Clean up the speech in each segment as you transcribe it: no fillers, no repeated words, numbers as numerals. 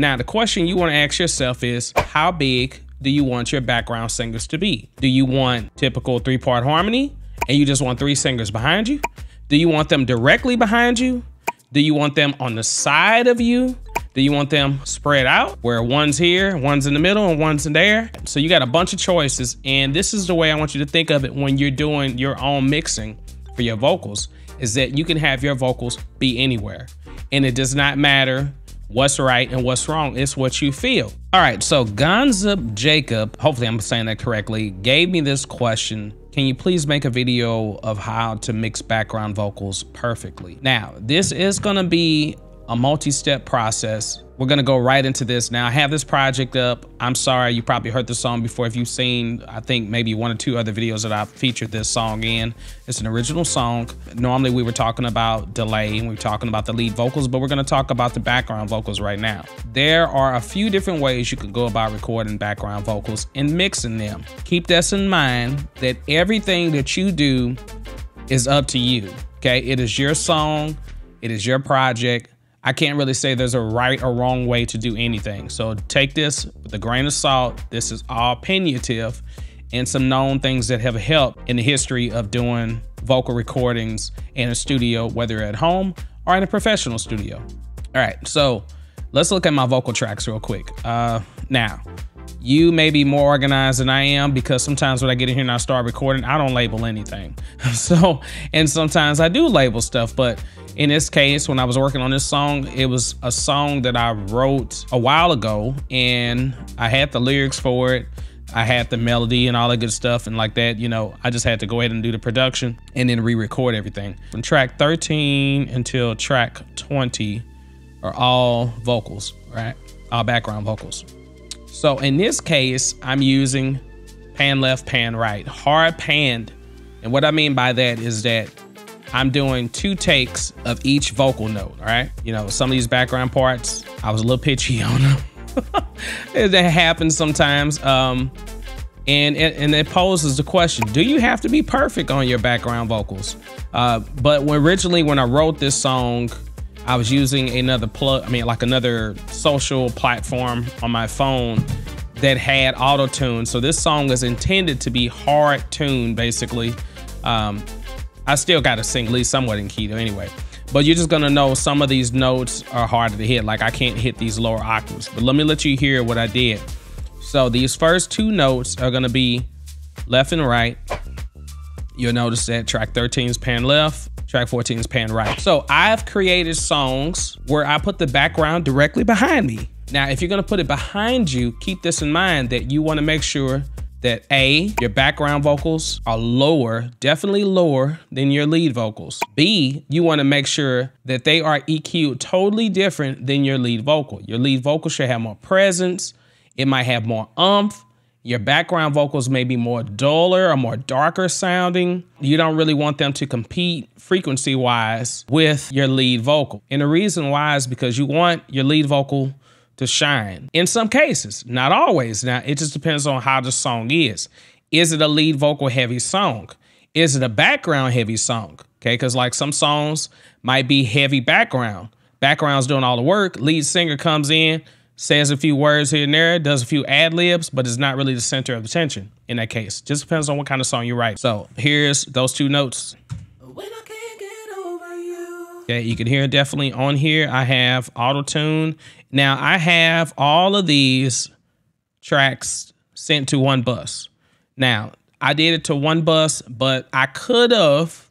Now, the question you want to ask yourself is, how big do you want your background singers to be? Do you want typical 3-part harmony and you just want 3 singers behind you? Do you want them directly behind you? Do you want them on the side of you? Do you want them spread out where one's here, one's in the middle, and one's in there? So you got a bunch of choices, and this is the way I want you to think of it when you're doing your own mixing for your vocals, is that you can have your vocals be anywhere. And it does not matter what's right and what's wrong, it's what you feel. All right, so Gonzub Jacob, hopefully I'm saying that correctly, gave me this question. Can you please make a video of how to mix background vocals perfectly? Now, this is gonna be a multi-step process. We're gonna go right into this. Now, I have this project up. I'm sorry, you probably heard the song before. If you've seen, I think maybe 1 or 2 other videos that I've featured this song in. It's an original song. Normally we were talking about delay and we were talking about the lead vocals, but we're gonna talk about the background vocals right now. There are a few different ways you can go about recording background vocals and mixing them. Keep this in mind that everything that you do is up to you, okay? It is your song, it is your project. I can't really say there's a right or wrong way to do anything. So take this with a grain of salt. This is all opinionative and some known things that have helped in the history of doing vocal recordings in a studio, whether at home or in a professional studio. All right, so let's look at my vocal tracks real quick. Now, you may be more organized than I am, because sometimes when I get in here and I start recording, I don't label anything. And sometimes I do label stuff, but in this case, when I was working on this song, it was a song that I wrote a while ago, and I had the lyrics for it. I had the melody and all that good stuff, and like that, you know, I just had to go ahead and do the production and then re-record everything. From track 13 until track 20 are all vocals, right? All background vocals. So in this case, I'm using pan left, pan right, hard panned. And what I mean by that is that I'm doing 2 takes of each vocal note, all right? You know, some of these background parts, I was a little pitchy on them. That happens sometimes. And it poses the question, do you have to be perfect on your background vocals? But originally when I wrote this song, I was using another social platform on my phone that had auto tune. So this song is intended to be hard tuned, basically. I still got to sing at least somewhat in key though anyway. But you're just gonna know some of these notes are harder to hit. Like I can't hit these lower octaves, but let me let you hear what I did. So these first 2 notes are gonna be left and right. You'll notice that track 13 is pan left, track 14 is pan right. So I've created songs where I put the background directly behind me. Now, if you're gonna put it behind you, keep this in mind that you wanna make sure that A, your background vocals are lower, definitely lower than your lead vocals. B, you wanna make sure that they are EQ'd totally different than your lead vocal. Your lead vocal should have more presence. It might have more oomph. Your background vocals may be more duller or more darker sounding. You don't really want them to compete frequency-wise with your lead vocal. And the reason why is because you want your lead vocal to shine. In some cases, not always. Now, it just depends on how the song is. Is it a lead vocal heavy song? Is it a background heavy song? Okay, because like some songs might be heavy background. Background's doing all the work. Lead singer comes in, says a few words here and there, does a few ad libs, but it's not really the center of attention in that case. Just depends on what kind of song you write. So here's those 2 notes. When I can't get over you. Okay, you can hear definitely on here. I have auto tune. Now I have all of these tracks sent to 1 bus. Now I did it to 1 bus, but I could have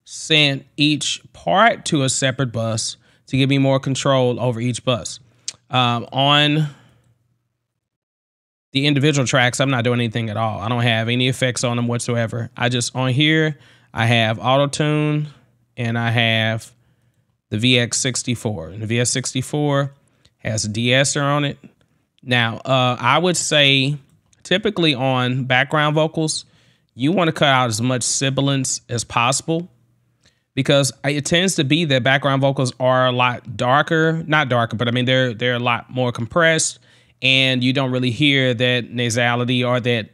sent each part to a separate bus to give me more control over each bus. On the individual tracks, I'm not doing anything at all. I don't have any effects on them whatsoever. On here, I have auto tune and I have the VX64. And the VX64 has a de-esser on it. Now, I would say typically on background vocals, you want to cut out as much sibilance as possible, because it tends to be that background vocals are a lot darker, not darker, but I mean, they're a lot more compressed, and you don't really hear that nasality or that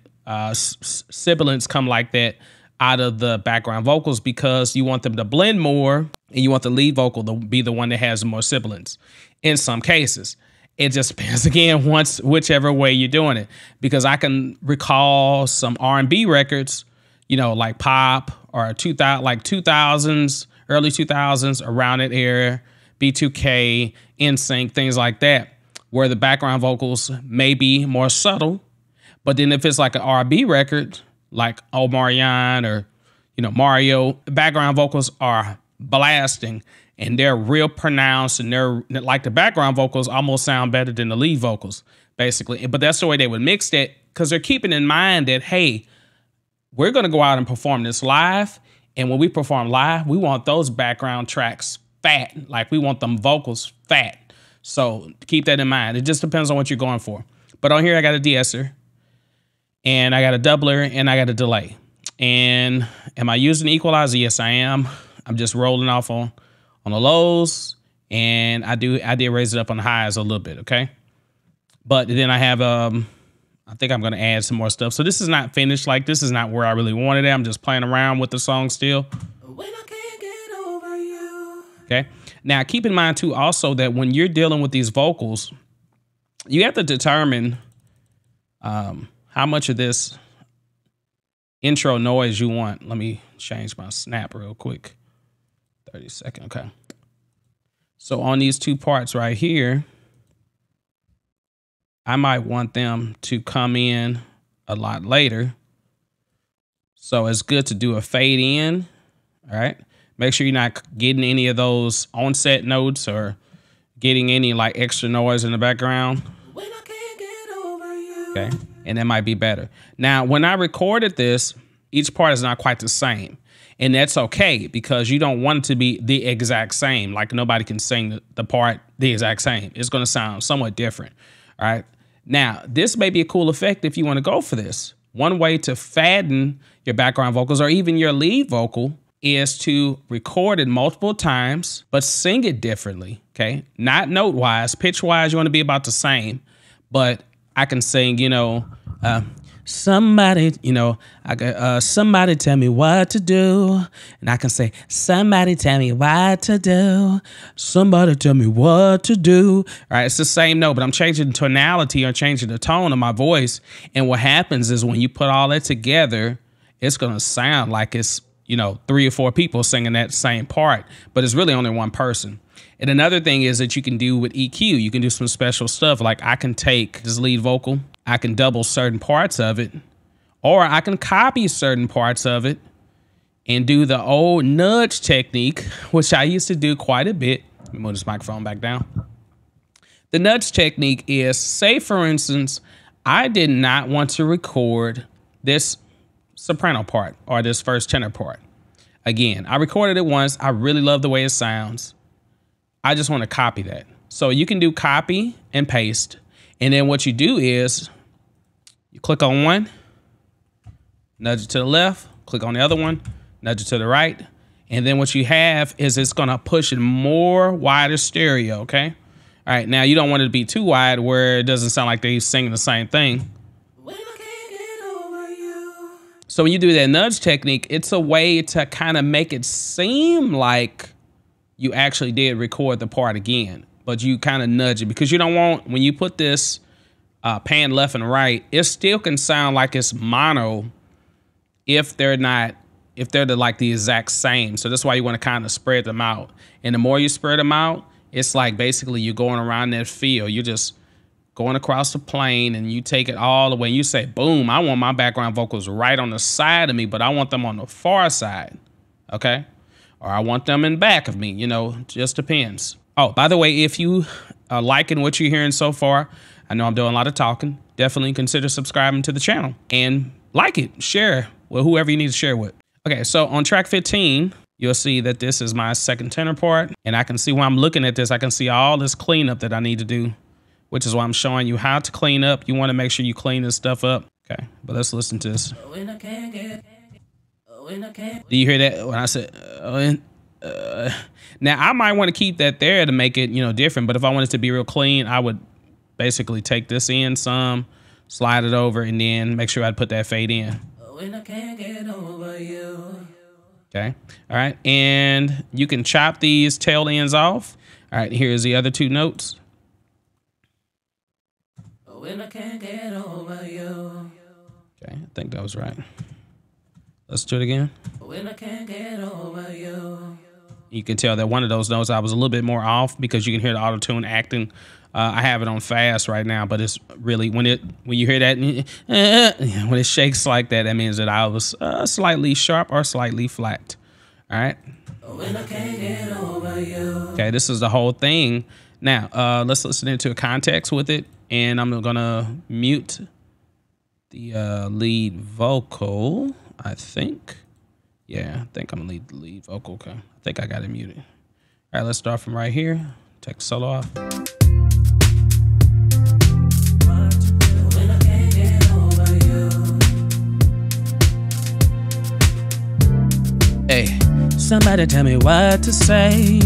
sibilance come like that out of the background vocals, because you want them to blend more and you want the lead vocal to be the one that has more sibilance in some cases. It just depends again, whichever way you're doing it, because I can recall some R&B records, you know, like pop or 2000s, early 2000s, around that era, B2K, NSYNC, things like that, where the background vocals may be more subtle. But then if it's like an R&B record, like Omarion or, you know, Mario, background vocals are blasting and they're real pronounced, and they're like the background vocals almost sound better than the lead vocals, basically. But that's the way they would mix that, because they're keeping in mind that, hey, we're going to go out and perform this live. And when we perform live, we want those background tracks fat. Like we want them vocals fat. So keep that in mind. It just depends on what you're going for. But on here, I got a de-esser, and I got a doubler, and I got a delay. And am I using equalizer? Yes, I am. I'm just rolling off on the lows, and I did raise it up on the highs a little bit, okay? But then I have, I think I'm gonna add some more stuff. So this is not finished. Like, this is not where I really wanted it. I'm just playing around with the song still. When I can't get over you. Okay, now keep in mind too also that when you're dealing with these vocals, you have to determine how much of this intro noise you want. Let me change my snap real quick. 30 seconds, okay. So on these two parts right here, I might want them to come in a lot later. So it's good to do a fade in, all right? Make sure you're not getting any of those onset notes or getting any like extra noise in the background. When I can't get over you. Okay, and that might be better. Now, when I recorded this, each part is not quite the same. And that's okay, because you don't want it to be the exact same. Like nobody can sing the part the exact same. It's going to sound somewhat different. All right. Now, this may be a cool effect if you want to go for this. One way to fatten your background vocals or even your lead vocal is to record it multiple times, but sing it differently. Okay. Not note wise, pitch wise, you want to be about the same. But I can sing, you know, somebody, you know, I got somebody tell me what to do, and I can say, somebody tell me what to do. Somebody tell me what to do. All right, it's the same note, but I'm changing the tonality or changing the tone of my voice. And what happens is when you put all that together, it's gonna sound like it's, you know, 3 or 4 people singing that same part, but it's really only one person. And another thing is that you can do with EQ, you can do some special stuff. Like I can take this lead vocal, I can double certain parts of it, or I can copy certain parts of it and do the old nudge technique, which I used to do quite a bit. Let me move this microphone back down. The nudge technique is, say for instance, I did not want to record this soprano part or this first tenor part. Again, I recorded it once. I really love the way it sounds. I just want to copy that. So you can do copy and paste. And then what you do is you click on one, nudge it to the left, click on the other one, nudge it to the right. And then what you have is it's going to push it more wider stereo, okay? All right, now you don't want it to be too wide where it doesn't sound like they're singing the same thing. When I can't get over you. So when you do that nudge technique, it's a way to kind of make it seem like you actually did record the part again, but you kind of nudge it, because you don't want, when you put this pan left and right, it still can sound like it's mono if they're not, if they're like the exact same. So that's why you want to kind of spread them out. And the more you spread them out, it's like basically you're going around that field. You're just going across the plane and you take it all the way. You say, boom, I want my background vocals right on the side of me, but I want them on the far side. Okay. Or I want them in back of me, you know, just depends. Oh, by the way, if you are liking what you're hearing so far, I know I'm doing a lot of talking. Definitely consider subscribing to the channel and like it, share with whoever you need to share with. Okay, so on track 15, you'll see that this is my second tenor part. And I can see when I'm looking at this, I can see all this cleanup that I need to do, which is why I'm showing you how to clean up. You want to make sure you clean this stuff up. Okay, but let's listen to this. Do you hear that when I said, now I might want to keep that there to make it, you know, different. But if I want it to be real clean, I would basically take this in some, slide it over, and then make sure I put that fade in. When I can't get over you. Okay. All right. And you can chop these tail ends off. All right. Here's the other two notes. When I can't get over you. Okay, I think that was right. Let's do it again. When I can't get over you. You can tell that one of those notes I was a little bit more off because you can hear the auto tune acting. I have it on fast right now, but it's really when you hear that when it shakes like that, that means that I was slightly sharp or slightly flat. All right. When I can't get over you. Okay, this is the whole thing. Now let's listen into a context with it, and I'm gonna mute the lead vocal. I think. Yeah, I think I'm gonna leave the lead vocal. Okay, I think I got it muted. All right, let's start from right here. Take the solo off. Hey, somebody tell me what to say.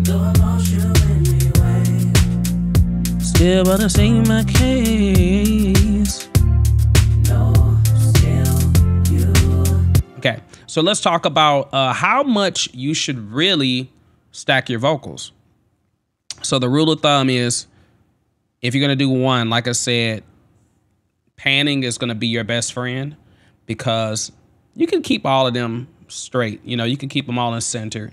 Though I lost you anyway. Still wanna see my case. No, still you. Okay, so let's talk about how much you should really stack your vocals. So the rule of thumb is, if you're gonna do one, like I said, panning is gonna be your best friend because you can keep all of them straight. You know, you can keep them all in center.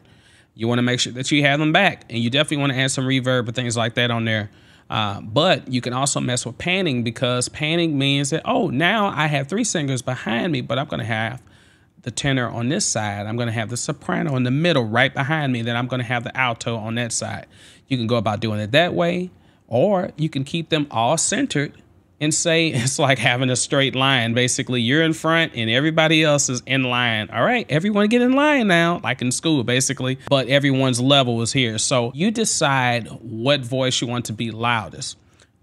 You want to make sure that you have them back, and you definitely want to add some reverb and things like that on there. But you can also mess with panning, because panning means that, oh, now I have 3 singers behind me, but I'm going to have the tenor on this side. I'm going to have the soprano in the middle right behind me. Then I'm going to have the alto on that side. You can go about doing it that way, or you can keep them all centered and say it's like having a straight line. Basically, you're in front and everybody else is in line. All right, everyone get in line now, like in school, basically, but everyone's level is here. So you decide what voice you want to be loudest.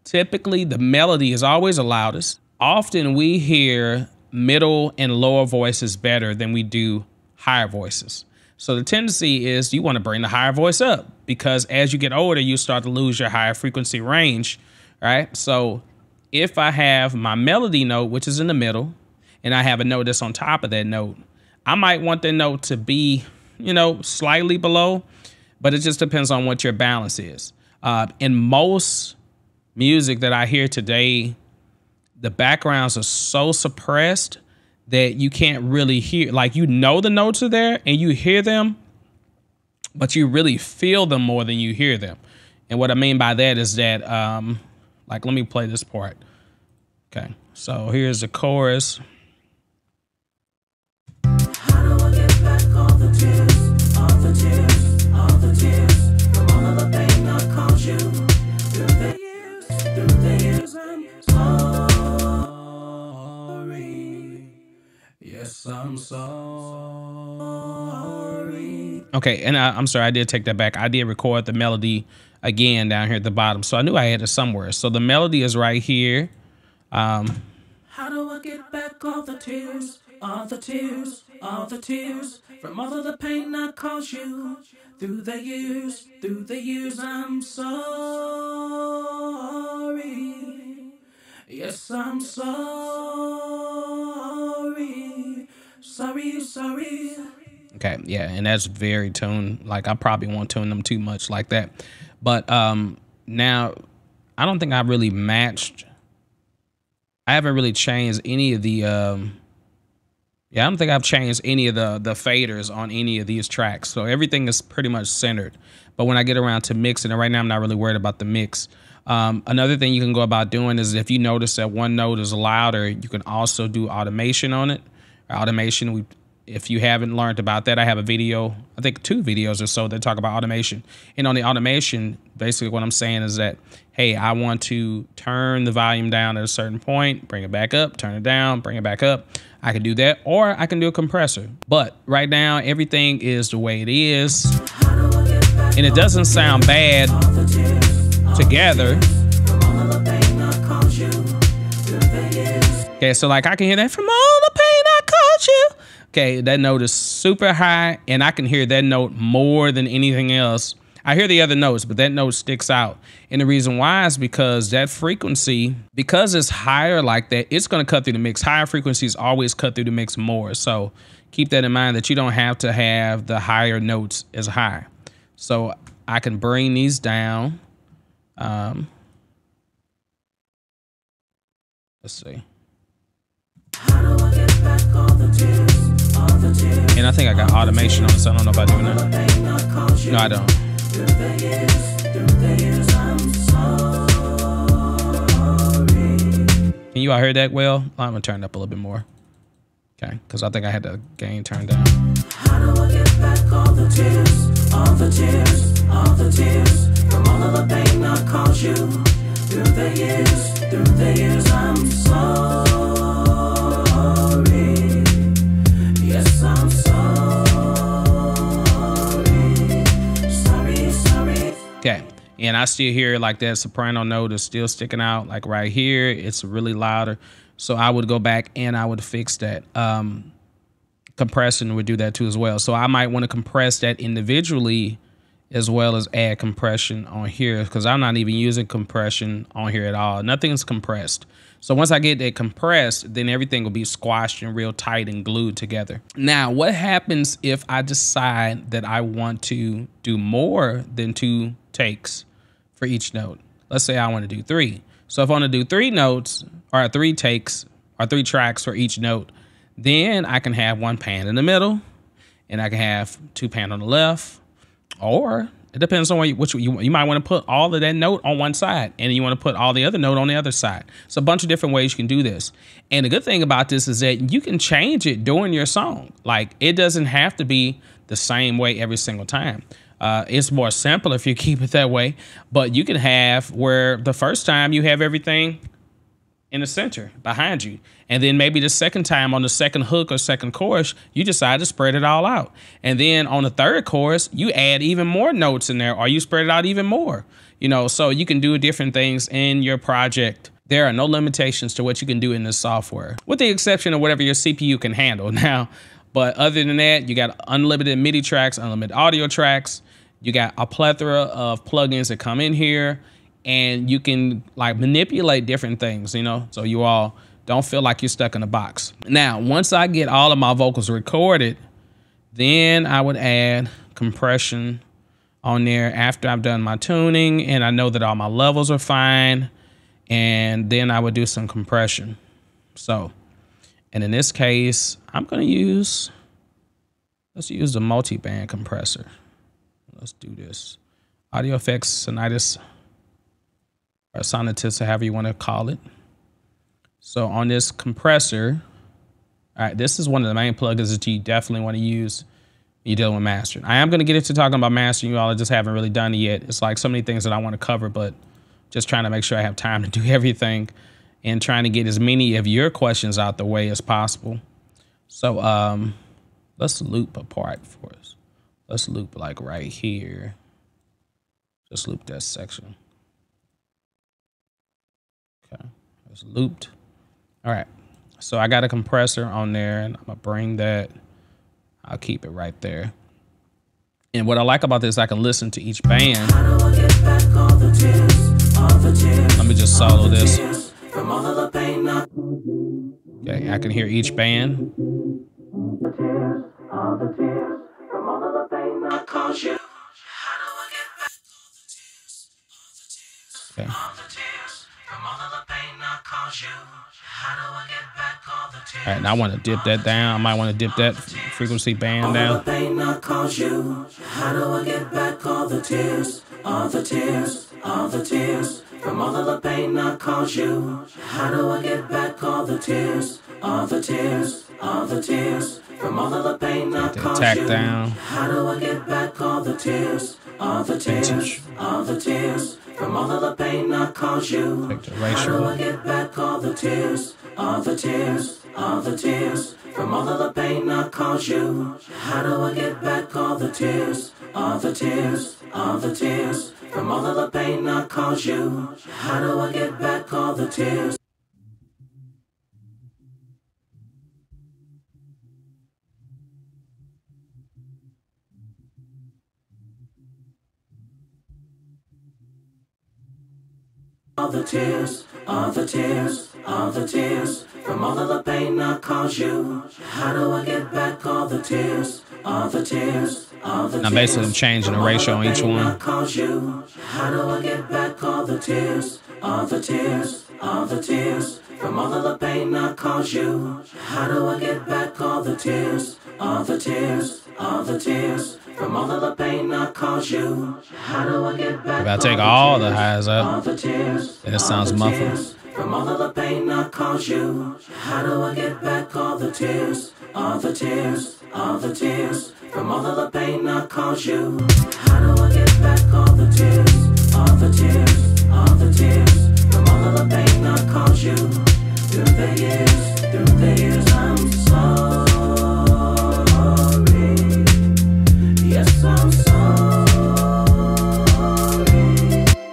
Typically, the melody is always the loudest. Often we hear middle and lower voices better than we do higher voices. So the tendency is you want to bring the higher voice up, because as you get older, you start to lose your higher frequency range, right? So if I have my melody note, which is in the middle, and I have a note that's on top of that note, I might want the note to be, you know, slightly below, but it just depends on what your balance is. In most music that I hear today, the backgrounds are so suppressed that you can't really hear, like, you know the notes are there and you hear them, but you really feel them more than you hear them. And what I mean by that is that, like, let me play this part. Okay, so here's the chorus. How do I get back all the tears, all the tears, all the tears, from all of the pain I caused you through the years, I'm sorry. Yes, I'm sorry. Okay, and I'm sorry, I did take that back. I did record the melody again down here at the bottom, so I knew I had it somewhere. So the melody is right here. How do I get back all the tears, all the tears, all the tears, from all of the pain I caused you through the years, I'm sorry. Yes, I'm sorry. Sorry. Okay, yeah, and that's very tuned. Like, I probably won't tune them too much like that. But now, I don't think I really matched. I haven't really changed any of the. I don't think I've changed any of the faders on any of these tracks. So everything is pretty much centered. But when I get around to mixing, and right now I'm not really worried about the mix. Another thing you can go about doing is, if you notice that one note is louder, you can also do automation on it. Automation, if you haven't learned about that, I have a video, I think 2 videos or so, that talk about automation. And on the automation, basically what I'm saying is that, hey, I want to turn the volume down at a certain point, bring it back up, turn it down, bring it back up. I can do that, or I can do a compressor. But right now, everything is the way it is. And it doesn't sound bad together. Okay, so like I can hear that, from all the pain I caused you. Okay, that note is super high, and I can hear that note more than anything else. I hear the other notes, but that note sticks out. And the reason why is because that frequency, because it's higher like that, it's going to cut through the mix. Higher frequencies always cut through the mix more. So keep that in mind, that you don't have to have the higher notes as high. So I can bring these down. Let's see. How do I get back all the tears, all the tears? And I think I got automation on it, so I don't know if I do that. No, I don't. Through the years, I'm sorry. Can you all hear that well? I'm gonna turn it up a little bit more. Okay, because I think I had the gain turned down. How do I get back all the tears, all the tears, all the tears from all of the pain I caused you? Through the years, I'm sorry. Yes, I'm sorry. Okay, and I still hear like that soprano note is still sticking out, like right here. It's really louder. So I would go back and I would fix that. Compression would do that too as well. So I might want to compress that individually as well as add compression on here, because I'm not even using compression on here at all. Nothing's compressed. So once I get that compressed, then everything will be squashed and real tight and glued together. Now, what happens if I decide that I want to do more than 2 takes for each note? Let's say I want to do 3. So if I want to do 3 notes or 3 takes or 3 tracks for each note, then I can have 1 pan in the middle and I can have 2 pan on the left, or it depends on which you might want to put all of that note on one side and you want to put all the other note on the other side. So a bunch of different ways you can do this. And the good thing about this is that you can change it during your song. Like, it doesn't have to be the same way every single time. It's more simple if you keep it that way, but you can have where the first time you have everything in the center behind you, and then maybe the second time on the second hook or second chorus you decide to spread it all out, and then on the third chorus you add even more notes in there, or you spread it out even more, you know. So you can do different things in your project. There are no limitations to what you can do in this software, with the exception of whatever your CPU can handle now. But other than that, you got unlimited MIDI tracks, unlimited audio tracks. You got a plethora of plugins that come in here, and you can like manipulate different things, you know, so you all don't feel like you're stuck in a box. Now, once I get all of my vocals recorded, then I would add compression on there after I've done my tuning and I know that all my levels are fine, and then I would do some compression. So, and in this case, I'm gonna use, let's use the multi-band compressor. Let's do this. Audio Effects Sonitus, or Sonitus, or however you want to call it. So on this compressor, all right, this is one of the main plugins that you definitely want to use when you're dealing with mastering. I am going to get into talking about mastering. You all just haven't really done it yet. It's like so many things that I want to cover, but just trying to make sure I have time to do everything and trying to get as many of your questions out the way as possible. So let's loop a part for us. Let's loop like right here. Just loop that section. Okay, it's looped. All right, so I got a compressor on there and I'm gonna bring that, I'll keep it right there. And what I like about this, I can listen to each band. Let me just solo this. Okay, I can hear each band. Okay. All right, now I want to dip that down. I might want to dip that frequency band down. How do I get back all the tears, all the tears, all the tears from all of the pain I caused you? How do I get back all the tears, all the tears, all the tears from all of the pain I caused you? Down. How do I get back all the tears, all the tears, all the tears from all of the pain I caused you? How do I get back all the tears, all the tears, all the tears from all of the pain I caused you? How do I get back all the tears, all the tears, all the tears from all of the pain I caused you? How do I get back all the tears? All the tears, all the tears, all the tears, from all of the pain I caused you. How do I get back all the tears, all the tears, all the tears? Now basically I'm changing the ratio on each one. How do I get back all the tears, all the tears, all the tears, from all of the pain I caused you? How do I get back all the tears, all the tears, all the tears, from all of the pain I caused you? How do I get back? If I take all the highs all up, the tears, then it sounds muffled. from all of the pain I caused you? How do I get back all the tears, all the tears, all the tears, from all of the pain I caused you? How do I get back all the tears, all the tears, all the tears, from all of the pain I caused you? Through the years, I'm sorry. Yes, I'm sorry.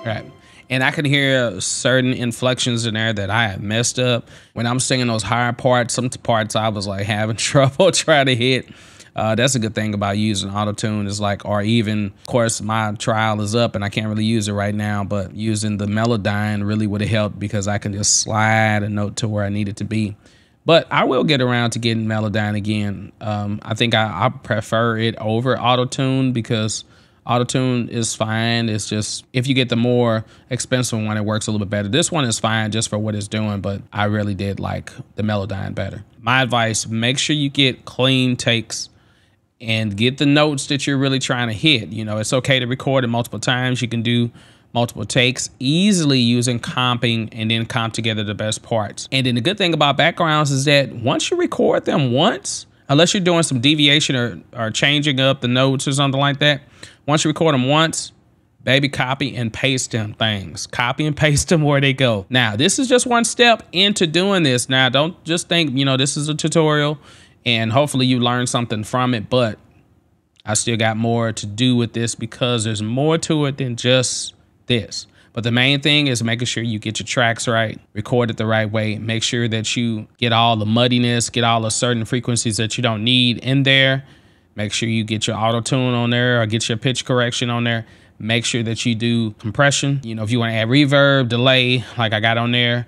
Right. And I can hear certain inflections in there that I have messed up. When I'm singing those higher parts, some parts I was like having trouble trying to hit. That's a good thing about using auto-tune is like, or even, of course, my trial is up and I can't really use it right now, but using the Melodyne really would have helped because I can just slide a note to where I need it to be. But I will get around to getting Melodyne again. I think I prefer it over auto-tune because auto-tune is fine. It's just, if you get the more expensive one, it works a little bit better. This one is fine just for what it's doing, but I really did like the Melodyne better. My advice, make sure you get clean takes and get the notes that you're really trying to hit. You know, it's okay to record it multiple times. You can do multiple takes easily using comping and then comp together the best parts. And then the good thing about backgrounds is that once you record them once, unless you're doing some deviation or changing up the notes or something like that, once you record them once, baby, copy and paste them things. Copy and paste them where they go. Now, this is just one step into doing this. Now, don't just think, you know, this is a tutorial and hopefully you learn something from it, but I still got more to do with this because there's more to it than just this. But the main thing is making sure you get your tracks right, record it the right way, make sure that you get all the muddiness, get all the certain frequencies that you don't need in there. Make sure you get your auto tune on there or get your pitch correction on there. Make sure that you do compression. You know, if you want to add reverb, delay, like I got on there,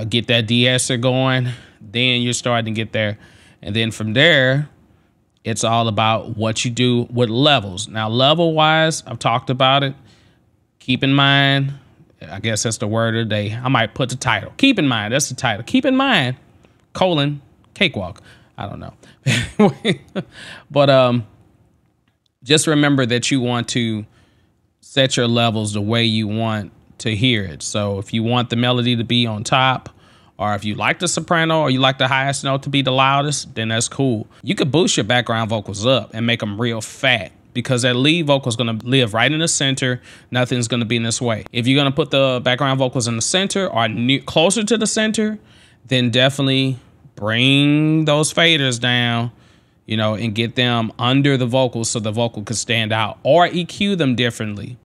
get that de-esser going, then you're starting to get there. And then from there, it's all about what you do with levels. Now, level-wise, I've talked about it. Keep in mind, I guess that's the word of the day. I might put the title. Keep in mind, that's the title. Keep in mind, colon, Cakewalk. I don't know. But just remember that you want to set your levels the way you want to hear it. So if you want the melody to be on top, or if you like the soprano or you like the highest note to be the loudest, then that's cool. You could boost your background vocals up and make them real fat because that lead vocal is going to live right in the center. Nothing's going to be in this way. If you're going to put the background vocals in the center or closer to the center, then definitely bring those faders down, you know, and get them under the vocals so the vocal can stand out, or EQ them differently.